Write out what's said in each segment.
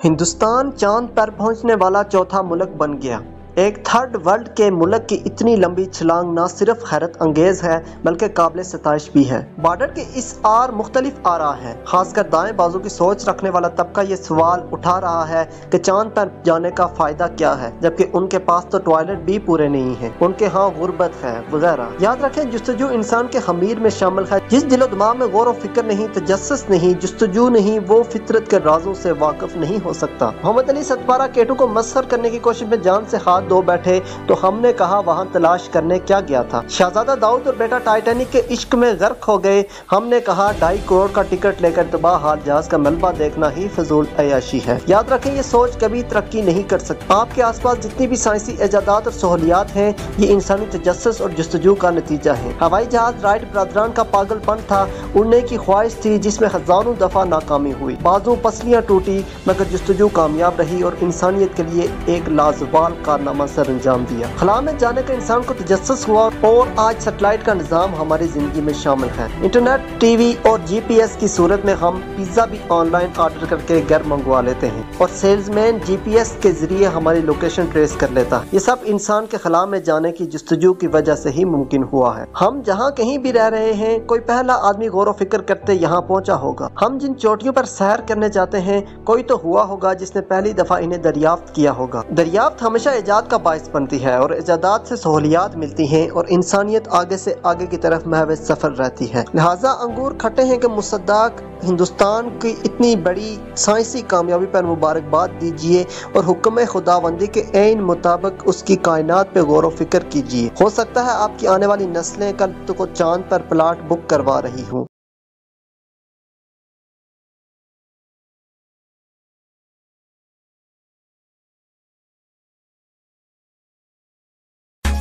ہندوستان چاند پر پہنچنے والا چوتھا ملک بن گیا۔ ایک تھرڈ ورلڈ کے ملک کی اتنی لمبی چھلانگ نہ صرف حیرت انگیز ہے بلکہ قابل ستائش بھی ہے۔ بارڈر کے اس آر مختلف آرا ہیں، خاص کر دائیں بازو کی سوچ رکھنے والا طبقہ یہ سوال اٹھا رہا ہے کہ چاند پر جانے کا فائدہ کیا ہے، جبکہ ان کے پاس تو ٹوائلٹ بھی پورے نہیں ہیں، ان کے ہاں غربت ہے وغیرہ۔ یاد رکھیں، جستجو انسان کے خمیر میں شامل ہے۔ جس دل و دماغ میں غور و فکر نہیں، تجسس نہیں، جستجو نہیں، وہ فطرت کے رازوں سے واقف نہیں ہو سکتا۔ محمد علی ستپارہ کیٹو کو مسخر کرنے کی کوشش میں جان سے ہاتھ دھو بیٹھے تو ہم نے کہا وہاں تلاش کرنے کیا گیا تھا۔ شہزادہ داؤد اور بیٹا ٹائٹینک کے عشق میں غرق ہو گئے، ہم نے کہا 2.5 کروڑ کا ٹکٹ لے کر تباہ حال جہاز کا ملبہ دیکھنا ہی فضول عیاشی ہے۔ یاد رکھیں، یہ سوچ کبھی ترقی نہیں کر سکتی۔ آپ کے آس پاس جتنی بھی سائنسی ایجادات اور سہولیات ہیں، یہ انسانی تجسس اور جستجو کا نتیجہ ہے۔ ہوائی جہاز رائٹ برادران کا پاگل پن تھا، اڑنے کی خواہش تھی جس میں ہزاروں دفعہ ناکامی ہوئی، بازو پسلیاں ٹوٹی، مگر جستجو کامیاب رہی اور انسانیت کے لیے ایک لازوال کارنامہ سر انجام دیا۔ خلا میں جانے کا انسان کو تجسس ہوا اور آج سیٹلائٹ کا نظام ہماری زندگی میں شامل ہے۔ انٹرنیٹ، ٹی وی اور جی پی ایس کی صورت میں ہم پیزا بھی آن لائن آرڈر کر کے گھر منگوا لیتے ہیں اور سیلز مین جی پی ایس کے ذریعے ہماری لوکیشن ٹریس کر لیتا ہے۔ یہ سب انسان کے خلا میں جانے کی جستجو کی وجہ سے ہی ممکن ہوا ہے۔ ہم جہاں کہیں بھی رہ رہے ہیں، کوئی پہلا آدمی غور و فکر کرتے یہاں پہنچا ہوگا۔ ہم جن چوٹیوں پر سیر کرنے جاتے ہیں، کوئی تو ہوا ہوگا جس نے پہلی دفعہ انہیں دریافت کیا ہوگا۔ دریافت ہمیشہ ایجاد کا باعث بنتی ہے اور ایجادات سے سہولیات ملتی ہیں اور انسانیت آگے سے آگے کی طرف محو سفر رہتی ہے۔ لہٰذا انگور کھٹے ہیں کہ مصداق ہندوستان کی اتنی بڑی سائنسی کامیابی پر مبارکباد دیجیے اور حکم خداوندی کے عین مطابق اس کی کائنات پہ غور و فکر کیجیے۔ ہو سکتا ہے آپ کی آنے والی نسلیں کل کو چاند پر پلاٹ بک کروا رہی ہوں۔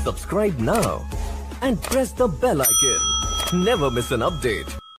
Subscribe now and press the bell icon. Never miss an update.